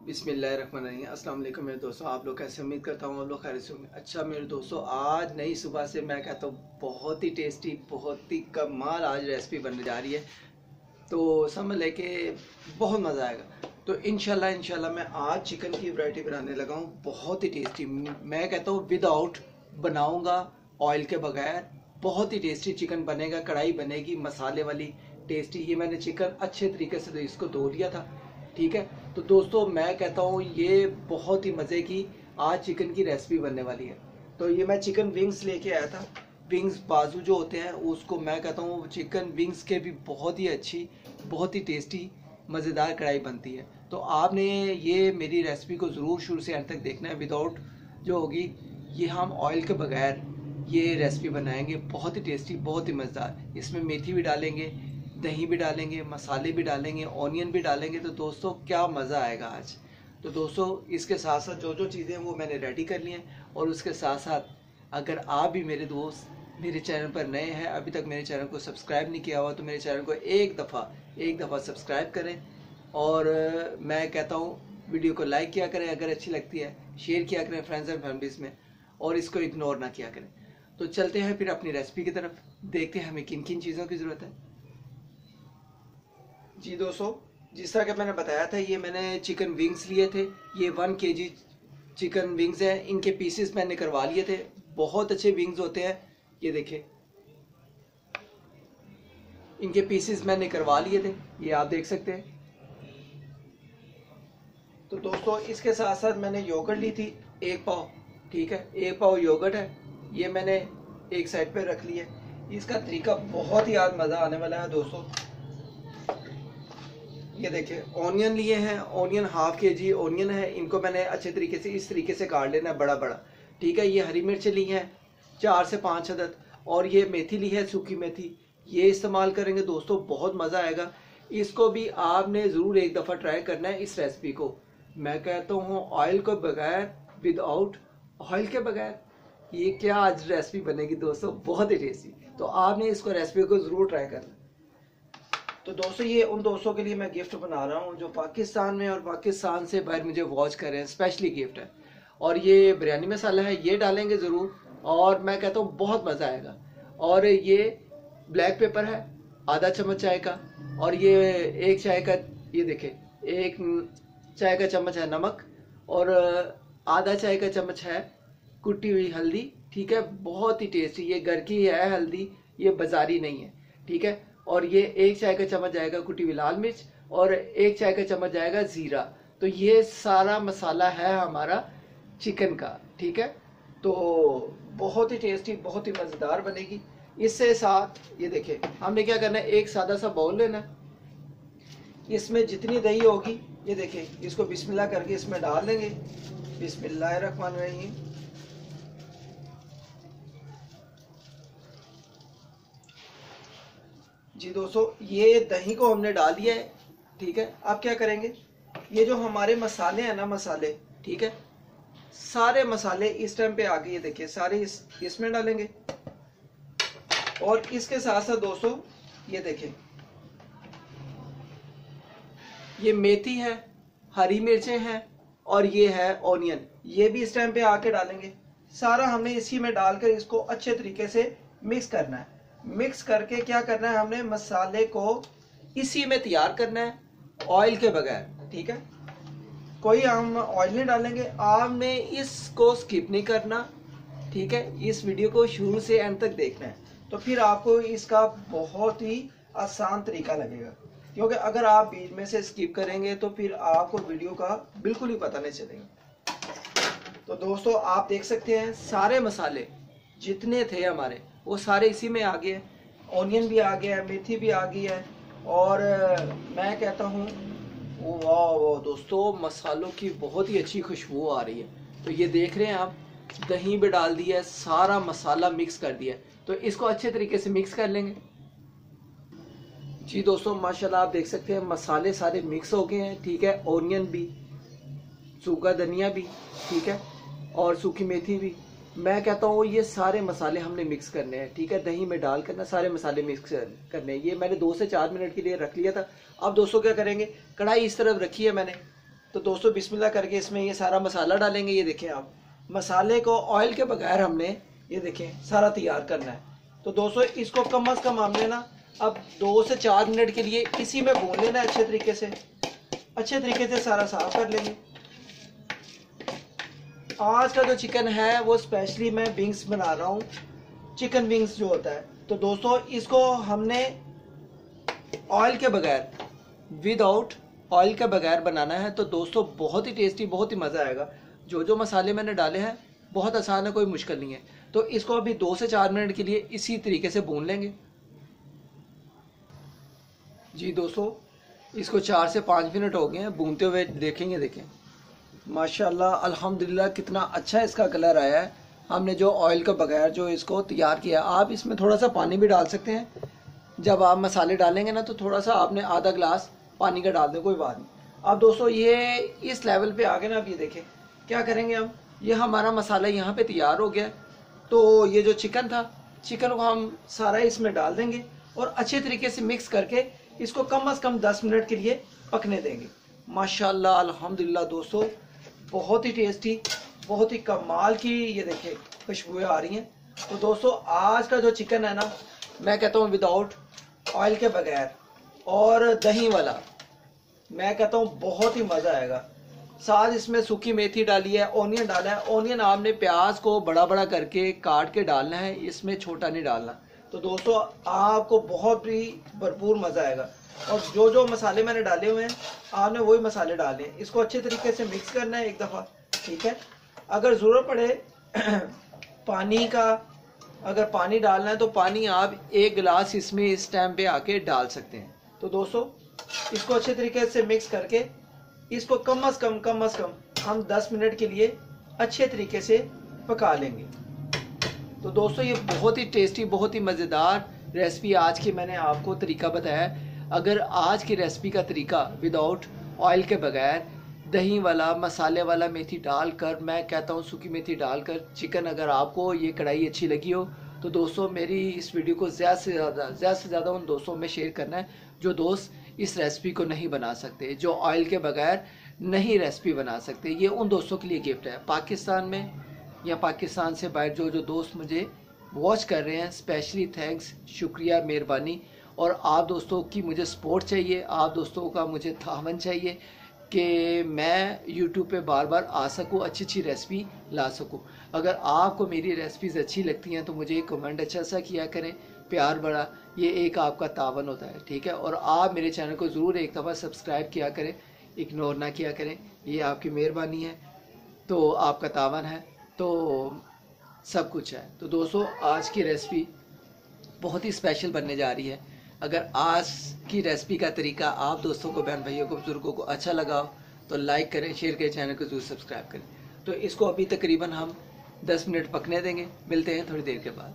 बिस्मिल्लाहिर्रहमानिर्रहीम। अस्सलाम वालेकुम मेरे दोस्तों, आप लोग कैसे? उम्मीद करता हूँ आप लोग खैरियत से होंगे। अच्छा मेरे दोस्तों, आज नई सुबह से मैं कहता हूँ बहुत ही टेस्टी, बहुत ही कमाल आज रेसिपी बनने जा रही है। तो समझ लेके बहुत मज़ा आएगा। तो इंशाल्लाह मैं आज चिकन की वैरायटी बनाने लगा हूँ, बहुत ही टेस्टी। मैं कहता हूँ विदाउट बनाऊँगा, ऑयल के बगैर बहुत ही टेस्टी चिकन बनेगा। कढ़ाई बनेगी मसाले वाली टेस्टी। ये मैंने चिकन अच्छे तरीके से इसको धो लिया था, ठीक है। तो दोस्तों मैं कहता हूँ ये बहुत ही मज़े की आज चिकन की रेसिपी बनने वाली है। तो ये मैं चिकन विंग्स लेके आया था। विंग्स बाजू जो होते हैं उसको मैं कहता हूँ चिकन विंग्स के भी बहुत ही अच्छी, बहुत ही टेस्टी मज़ेदार कढ़ाई बनती है। तो आपने ये मेरी रेसिपी को ज़रूर शुरू से अंत तक देखना है। विदाउट जो होगी ये हम ऑयल के बगैर ये रेसिपी बनाएंगे, बहुत ही टेस्टी, बहुत ही मज़ेदार। इसमें मेथी भी डालेंगे, दही भी डालेंगे, मसाले भी डालेंगे, ऑनियन भी डालेंगे। तो दोस्तों क्या मज़ा आएगा आज। तो दोस्तों इसके साथ साथ जो जो चीज़ें वो मैंने रेडी कर ली हैं। और उसके साथ साथ अगर आप भी मेरे दोस्त मेरे चैनल पर नए हैं, अभी तक मेरे चैनल को सब्सक्राइब नहीं किया हुआ, तो मेरे चैनल को एक दफ़ा सब्सक्राइब करें। और मैं कहता हूँ वीडियो को लाइक किया करें, अगर अच्छी लगती है शेयर किया करें फ्रेंड्स एंड फैमिलीज़ में, और इसको इग्नोर ना किया करें। तो चलते हैं फिर अपनी रेसिपी की तरफ, देखते हैं हमें किन किन चीज़ों की ज़रूरत है। जी दोस्तों, जिस तरह कि मैंने बताया था, ये मैंने चिकन विंग्स लिए थे। ये 1 kg चिकन विंग्स हैं। इनके पीसेस मैंने करवा लिए थे। बहुत अच्छे विंग्स होते हैं, ये देखिए इनके पीसेस मैंने करवा लिए थे, ये आप देख सकते हैं। तो दोस्तों इसके साथ साथ मैंने योगर्ट ली थी 1 पाव, ठीक है। 1 पाव योगर्ट है, ये मैंने एक साइड पे रख लिया। इसका तरीका बहुत ही आज मज़ा आने वाला है दोस्तों। ये देखिए ऑनियन लिए हैं, ऑनियन 1/2 kg ऑनियन है। इनको मैंने अच्छे तरीके से इस तरीके से काट लेना है, बड़ा बड़ा, ठीक है। ये हरी मिर्च ली हैं 4 से 5 अदद, और ये मेथी ली है, सूखी मेथी। ये इस्तेमाल करेंगे दोस्तों, बहुत मज़ा आएगा। इसको भी आपने ज़रूर एक दफ़ा ट्राई करना है इस रेसिपी को। मैं कहता हूँ ऑयल के बगैर, विदाउट ऑयल के बगैर ये क्या आज रेसिपी बनेगी दोस्तों, बहुत ही टेस्टी। तो आपने इसको रेसिपी को ज़रूर ट्राई करना। तो दोस्तों ये उन दोस्तों के लिए मैं गिफ्ट बना रहा हूँ जो पाकिस्तान में और पाकिस्तान से बाहर मुझे वॉच कर रहे हैं, स्पेशली गिफ्ट है। और ये बिरयानी मसाला है, ये डालेंगे ज़रूर, और मैं कहता हूँ बहुत मज़ा आएगा। और ये ब्लैक पेपर है आधा चम्मच चाय का, और ये 1 चाय का, ये देखें 1 चाय का चम्मच है नमक, और आधा चाय का चम्मच है कुटी हुई हल्दी, ठीक है। बहुत ही टेस्टी, ये घर की है हल्दी, ये बाजारी नहीं है, ठीक है। और ये 1 चाय का चम्मच जाएगा कुटी हुई लाल मिर्च, और 1 चाय का चम्मच जाएगा जीरा। तो ये सारा मसाला है हमारा चिकन का, ठीक है। तो बहुत ही टेस्टी, बहुत ही मज़ेदार बनेगी। इससे साथ ये देखिए हमने क्या करना है, एक सादा सा बाउल लेना है, इसमें जितनी दही होगी ये देखिए, इसको बिस्मिल्लाह करके इसमें डाल देंगे। बिस्मिल्लाहिर्रहमानिर्रहीम। जी दोस्तों ये दही को हमने डाल दिया है, ठीक है। अब क्या करेंगे, ये जो हमारे मसाले हैं ना, मसाले, ठीक है, सारे मसाले इस टाइम पे आ गए, ये देखिए सारे इसमें डालेंगे। और इसके साथ साथ दोस्तों ये देखें, ये मेथी है, हरी मिर्चें हैं, और ये है ऑनियन, ये भी इस टाइम पे आके डालेंगे। सारा हमने इसी में डालकर इसको अच्छे तरीके से मिक्स करना है। मिक्स करके क्या करना है, हमने मसाले को इसी में तैयार करना है, ऑयल के बगैर, ठीक है। कोई हम ऑयल नहीं डालेंगे। आपने इसको स्किप नहीं करना, ठीक है। इस वीडियो को शुरू से एंड तक देखना है, तो फिर आपको इसका बहुत ही आसान तरीका लगेगा। क्योंकि अगर आप बीच में से स्किप करेंगे तो फिर आपको वीडियो का बिल्कुल ही पता नहीं चलेगा। तो दोस्तों आप देख सकते हैं सारे मसाले जितने थे हमारे वो सारे इसी में आ गए। ऑनियन भी आ गया है, मेथी भी आ गई है, और मैं कहता हूँ वाह दोस्तों मसालों की बहुत ही अच्छी खुशबू आ रही है। तो ये देख रहे हैं आप, दही भी डाल दिया है, सारा मसाला मिक्स कर दिया। तो इसको अच्छे तरीके से मिक्स कर लेंगे। जी दोस्तों माशाल्लाह आप देख सकते हैं मसाले सारे मिक्स हो गए हैं, ठीक है। ऑनियन भी, सूखा धनिया भी, ठीक है, और सूखी मेथी भी। मैं कहता हूँ ये सारे मसाले हमने मिक्स करने हैं, ठीक है। दही में डाल कर ना सारे मसाले मिक्स करने हैं। ये मैंने 2 से 4 मिनट के लिए रख लिया था। अब दोस्तों क्या करेंगे, कढ़ाई इस तरफ रखी है मैंने, तो दोस्तों बिस्मिल्लाह करके इसमें ये सारा मसाला डालेंगे। ये देखें आप, मसाले को ऑयल के बगैर हमने ये देखें सारा तैयार करना है। तो दोस्तों इसको कम अज़ कम हमने ना अब 2 से 4 मिनट के लिए इसी में भून लेना है। अच्छे तरीके से सारा साफ कर लेंगे। आज का जो चिकन है वो स्पेशली मैं विंग्स बना रहा हूँ, चिकन विंग्स जो होता है। तो दोस्तों इसको हमने ऑयल के बगैर, विदाउट ऑयल के बगैर बनाना है। तो दोस्तों बहुत ही टेस्टी, बहुत ही मज़ा आएगा। जो मसाले मैंने डाले हैं बहुत आसान है, कोई मुश्किल नहीं है। तो इसको अभी 2 से 4 मिनट के लिए इसी तरीके से भून लेंगे। जी दोस्तों इसको 4 से 5 मिनट हो गए हैं भूनते हुए। देखें माशाल्लाह अल्हम्दुलिल्लाह कितना अच्छा इसका कलर आया है। हमने जो ऑयल के बगैर जो इसको तैयार किया। आप इसमें थोड़ा सा पानी भी डाल सकते हैं। जब आप मसाले डालेंगे ना तो थोड़ा सा आपने आधा गिलास पानी का डाल दें, कोई बात नहीं। अब दोस्तों ये इस लेवल पे आ गए ना। अब ये देखें क्या करेंगे हम, ये हमारा मसाला यहाँ पे तैयार हो गया। तो ये जो चिकन था, चिकन को हम सारा इसमें डाल देंगे और अच्छे तरीके से मिक्स करके इसको कम अज़ कम 10 मिनट के लिए पकने देंगे। माशाल्लाह अल्हम्दुलिल्लाह दोस्तों बहुत ही टेस्टी, बहुत ही कमाल की ये देखें खुशबुएं आ रही हैं। तो दोस्तों आज का जो चिकन है ना, मैं कहता हूँ विदाउट ऑयल के बगैर और दही वाला, मैं कहता हूँ बहुत ही मज़ा आएगा। साथ इसमें सूखी मेथी डाली है, ओनियन डाला है। ओनियन आपने प्याज को बड़ा बड़ा करके काट के डालना है, इसमें छोटा नहीं डालना। तो दोस्तों आपको बहुत ही भरपूर मज़ा आएगा। और जो मसाले मैंने डाले हुए हैं आपने वही मसाले डाले हैं। इसको अच्छे तरीके से मिक्स करना है एक दफ़ा, ठीक है। अगर ज़रूरत पड़े पानी का, अगर पानी डालना है तो पानी आप 1 गिलास इसमें इस टाइम पे आके डाल सकते हैं। तो दोस्तों इसको अच्छे तरीके से मिक्स करके इसको कम अज़ कम हम 10 मिनट के लिए अच्छे तरीके से पका लेंगे। तो दोस्तों ये बहुत ही टेस्टी, बहुत ही मज़ेदार रेसिपी आज की मैंने आपको तरीका बताया। अगर आज की रेसिपी का तरीका विदाउट ऑयल के बगैर दही वाला, मसाले वाला, मेथी डालकर, मैं कहता हूँ सूखी मेथी डालकर चिकन, अगर आपको ये कढ़ाई अच्छी लगी हो तो दोस्तों मेरी इस वीडियो को ज़्यादा से ज़्यादा उन दोस्तों में शेयर करना है जो दोस्त इस रेसिपी को नहीं बना सकते, जो ऑयल के बगैर नहीं रेसिपी बना सकते। ये उन दोस्तों के लिए गिफ्ट है। पाकिस्तान में या पाकिस्तान से बाहर जो दोस्त मुझे वॉच कर रहे हैं, स्पेशली थैंक्स, शुक्रिया, मेहरबानी। और आप दोस्तों की मुझे सपोर्ट चाहिए, आप दोस्तों का मुझे तावन चाहिए कि मैं YouTube पे बार बार आ सकूँ, अच्छी रेसिपी ला सकूँ। अगर आपको मेरी रेसिपीज़ अच्छी लगती हैं तो मुझे कमेंट अच्छा सा किया करें, प्यार बड़ा, ये एक आपका तावन होता है, ठीक है। और आप मेरे चैनल को ज़रूर एक दफ़ा सब्सक्राइब किया करें, इग्नोर ना किया करें, ये आपकी मेहरबानी है। तो आपका तावन है तो सब कुछ है। तो दोस्तों आज की रेसिपी बहुत ही स्पेशल बनने जा रही है। अगर आज की रेसिपी का तरीका आप दोस्तों को, बहन भाइयों को, बुजुर्गों को अच्छा लगा तो लाइक करें, शेयर करें, चैनल को जरूर सब्सक्राइब करें। तो इसको अभी तकरीबन हम 10 मिनट पकने देंगे। मिलते हैं थोड़ी देर के बाद।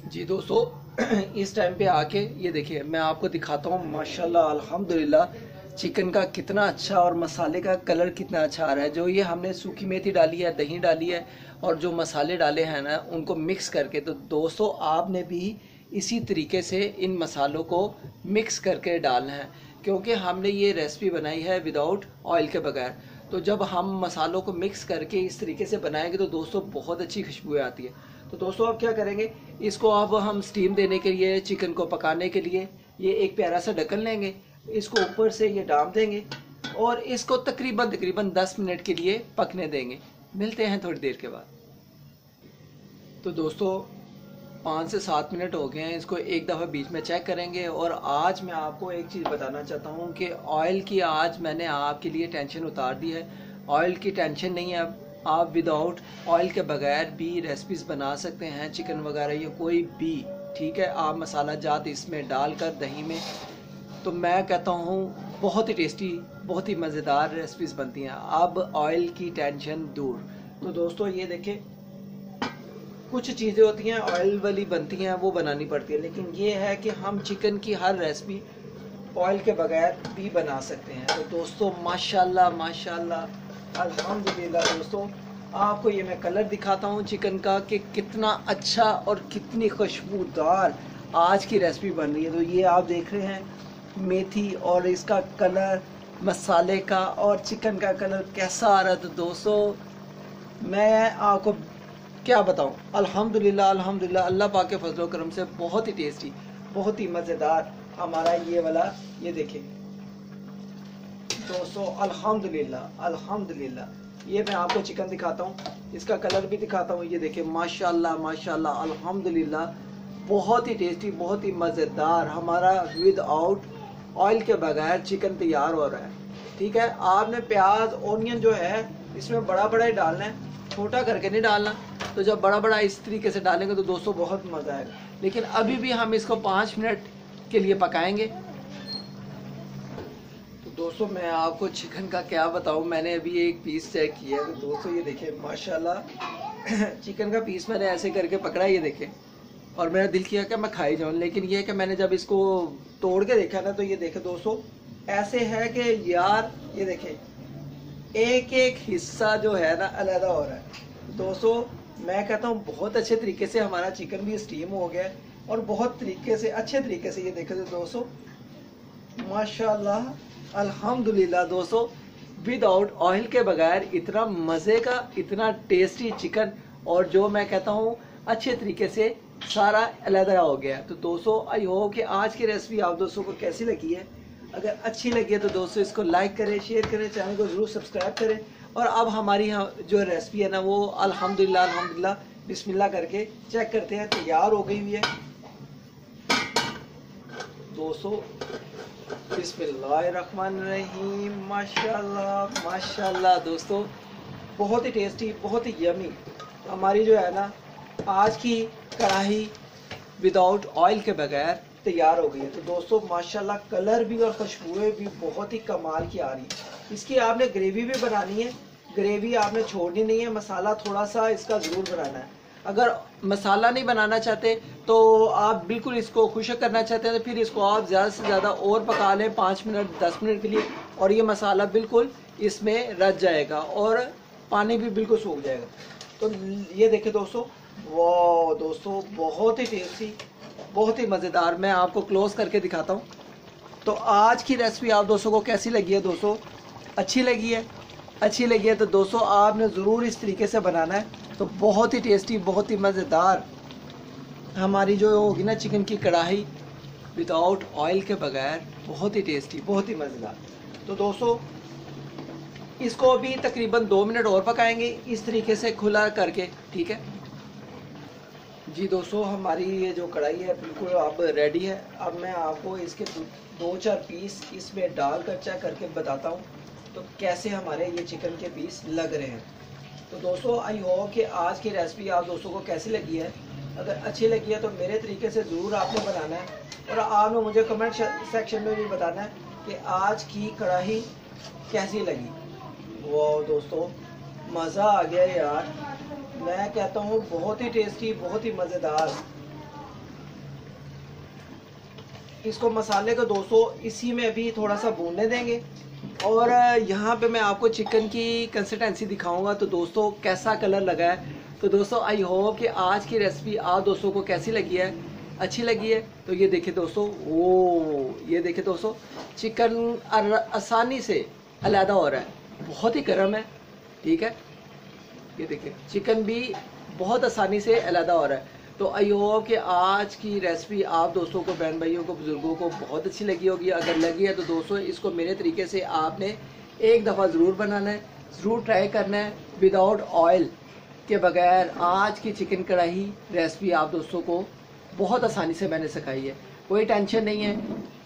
जी दोस्तों इस टाइम पे आके ये देखिए मैं आपको दिखाता हूँ माशाल्लाह अल्हम्दुलिल्लाह चिकन का कितना अच्छा और मसाले का कलर कितना अच्छा आ रहा है। जो ये हमने सूखी मेथी डाली है, दही डाली है और जो मसाले डाले हैं ना उनको मिक्स करके। तो दोस्तों आपने भी इसी तरीके से इन मसालों को मिक्स करके डालना है, क्योंकि हमने ये रेसिपी बनाई है विदाउट ऑयल के बगैर। तो जब हम मसालों को मिक्स करके इस तरीके से बनाएंगे तो दोस्तों बहुत अच्छी खुशबू आती है। तो दोस्तों अब क्या करेंगे, इसको अब हम स्टीम देने के लिए, चिकन को पकाने के लिए ये एक प्यारा सा ढक्कन लेंगे, इसको ऊपर से ये डाल देंगे और इसको तकरीबन 10 मिनट के लिए पकने देंगे। मिलते हैं थोड़ी देर के बाद। तो दोस्तों 5 से 7 मिनट हो गए हैं, इसको एक दफ़ा बीच में चेक करेंगे। और आज मैं आपको एक चीज़ बताना चाहता हूँ कि ऑयल की आज मैंने आपके लिए टेंशन उतार दी है। ऑयल की टेंशन नहीं है, अब आप विदाउट ऑयल के बगैर भी रेसिपीज़ बना सकते हैं, चिकन वगैरह या कोई भी, ठीक है। आप मसाला जात इसमें डालकर दही में, तो मैं कहता हूँ बहुत ही टेस्टी, बहुत ही मज़ेदार रेसिपीज़ बनती हैं। अब ऑयल की टेंशन दूर। तो दोस्तों ये देखें कुछ चीज़ें होती हैं ऑयल वाली बनती हैं, वो बनानी पड़ती है, लेकिन ये है कि हम चिकन की हर रेसिपी ऑयल के बगैर भी बना सकते हैं। तो दोस्तों माशाल्लाह माशाल्लाह अल्हम्दुलिल्लाह। दोस्तों आपको ये मैं कलर दिखाता हूँ चिकन का कि कितना अच्छा और कितनी खुशबूदार आज की रेसिपी बन रही है। तो ये आप देख रहे हैं मेथी और इसका कलर मसाले का और चिकन का कलर कैसा आ रहा है। तो दोस्तों मैं आपको क्या बताऊं, अल्हम्दुलिल्लाह अल्हम्दुलिल्लाह, अल्लाह पाक के फजलो करम से बहुत ही टेस्टी, बहुत ही मज़ेदार हमारा ये वाला, ये देखिए दोस्तों, अल्हम्दुलिल्लाह अल्हम्दुलिल्लाह। ये मैं आपको चिकन दिखाता हूँ, इसका कलर भी दिखाता हूँ। ये देखिए माशाल्लाह माशाल्लाह अल्हम्दुलिल्लाह, बहुत ही टेस्टी, बहुत ही मज़ेदार हमारा विदाउट ऑयल के बगैर चिकन तैयार हो रहा है। ठीक है, आपने प्याज ओनियन जो है इसमें बड़ा बड़ा ही डालना है, छोटा करके नहीं डालना। तो जब बड़ा बड़ा इस तरीके से डालेंगे तो दोस्तों बहुत मज़ा आएगा। लेकिन अभी भी हम इसको 5 मिनट के लिए पकाएंगे। तो दोस्तों मैं आपको चिकन का क्या बताऊं, मैंने अभी एक पीस चेक किया है। तो दोस्तों ये देखिए माशाल्लाह चिकन का पीस मैंने ऐसे करके पकड़ा, ये देखें, और मेरा दिल किया कि मैं खाई जाऊं। लेकिन ये है कि मैंने जब इसको तोड़ के देखा ना, तो ये देखे दोस्तों ऐसे है कि यार ये देखें एक एक हिस्सा जो है ना अलग हो रहा है। दोस्तों मैं कहता हूँ बहुत अच्छे तरीके से हमारा चिकन भी स्टीम हो गया है, और बहुत तरीके से अच्छे तरीके से ये देखे तो दोस्तों माशाल्लाह अल्हम्दुलिल्लाह। दोस्तों विदाउट ऑयल के बगैर इतना मज़े का, इतना टेस्टी चिकन, और जो मैं कहता हूँ अच्छे तरीके से सारा अलहदा हो गया है। तो दोस्तों आई होप कि आज की रेसिपी आप दोस्तों को कैसी लगी है। अगर अच्छी लगी है तो दोस्तों इसको लाइक करें, शेयर करें, चैनल को ज़रूर सब्सक्राइब करें। और अब हमारी जो रेसिपी है ना वो अल्हम्दुलिल्लाह अल्हम्दुलिल्लाह बिस्मिल्लाह करके चेक करते हैं, तैयार हो गई हुई है दोस्तों। बिस्मिल्लाहिर्रहमानिर्रहीम, माशाल्लाह माशाल्लाह। दोस्तों बहुत ही टेस्टी, बहुत ही यमी हमारी जो है ना आज की कढ़ाई विदाउट ऑयल के बगैर तैयार हो गई है। तो दोस्तों माशाल्लाह कलर भी और खुशबुएं भी बहुत ही कमाल की आ रही है। इसकी आपने ग्रेवी भी बनानी है, ग्रेवी आपने छोड़नी नहीं है, मसाला थोड़ा सा इसका ज़रूर बनाना है। अगर मसाला नहीं बनाना चाहते तो आप बिल्कुल इसको खुश्क करना चाहते हैं तो फिर इसको आप ज़्यादा से ज़्यादा और पका लें 5 मिनट 10 मिनट के लिए, और ये मसाला बिल्कुल इसमें रच जाएगा और पानी भी बिल्कुल सूख जाएगा। तो ये देखें दोस्तों, वाह दोस्तों बहुत ही टेस्टी, बहुत ही मज़ेदार। मैं आपको क्लोज करके दिखाता हूँ। तो आज की रेसिपी आप दोस्तों को कैसी लगी है दोस्तों, अच्छी लगी है? अच्छी लगी है तो दोस्तों आपने ज़रूर इस तरीके से बनाना है। तो बहुत ही टेस्टी, बहुत ही मज़ेदार हमारी जो होगी ना चिकन की कढ़ाई विदाउट ऑयल के बगैर, बहुत ही टेस्टी, बहुत ही मज़ेदार। तो दोस्तों इसको अभी तकरीबन 2 मिनट और पकाएंगे इस तरीके से खुला करके। ठीक है जी दोस्तों, हमारी ये जो कढ़ाई है बिल्कुल अब रेडी है। अब मैं आपको इसके 2-4 पीस इसमें डाल कर चेक करके बताता हूँ तो कैसे हमारे ये चिकन के पीस लग रहे हैं। तो दोस्तों आई होप कि आज की रेसिपी आप दोस्तों को कैसी लगी है। अगर अच्छी लगी है तो मेरे तरीके से ज़रूर आपने बनाना है, और आपने मुझे कमेंट सेक्शन में भी बताना है कि आज की कढ़ाई कैसी लगी। वो दोस्तों मज़ा आ गया यार, मैं कहता हूँ बहुत ही टेस्टी, बहुत ही मज़ेदार। इसको मसाले को दोस्तों इसी में भी थोड़ा सा भूनने देंगे, और यहाँ पे मैं आपको चिकन की कंसिस्टेंसी दिखाऊंगा तो दोस्तों कैसा कलर लगा है। तो दोस्तों आई होप कि आज की रेसिपी आप दोस्तों को कैसी लगी है, अच्छी लगी है। तो ये देखिए दोस्तों, ये देखिए दोस्तों चिकन आसानी से अलहदा हो रहा है, बहुत ही गर्म है। ठीक है, ये देखिए चिकन भी बहुत आसानी से अलहदा हो रहा है। तो आई होप कि आज की रेसिपी आप दोस्तों को, बहन भाइयों को, बुज़ुर्गों को बहुत अच्छी लगी होगी। अगर लगी है तो दोस्तों इसको मेरे तरीके से आपने एक दफ़ा ज़रूर बनाना है, ज़रूर ट्राई करना है। विदाउट ऑयल के बगैर आज की चिकन कढ़ाई रेसिपी आप दोस्तों को बहुत आसानी से मैंने सिखाई है, कोई टेंशन नहीं है।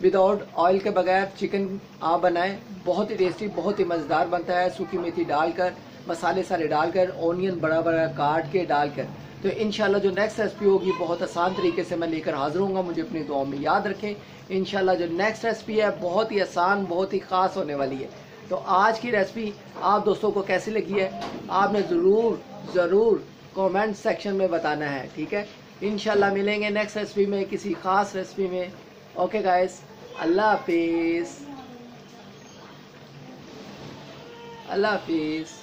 विदाउट ऑयल के बगैर चिकन आप बनाएं, बहुत ही टेस्टी, बहुत ही मज़ेदार बनता है। सूखी मेथी डालकर, मसाले सारे डालकर, ओनियन बड़ा बड़ा काट के डालकर। तो इंशाल्लाह जो नेक्स्ट रेसिपी होगी बहुत आसान तरीके से मैं लेकर हाजिर होऊंगा। मुझे अपनी दुआओं में याद रखें। इंशाल्लाह जो नेक्स्ट रेसिपी है बहुत ही आसान, बहुत ही ख़ास होने वाली है। तो आज की रेसिपी आप दोस्तों को कैसी लगी है आपने ज़रूर कमेंट सेक्शन में बताना है। ठीक है, इंशाल्लाह मिलेंगे नेक्स्ट रेसिपी में, किसी ख़ास रेसिपी में। ओके गाइस, अल्लाह हाफिज़, अल्लाह हाफिज़।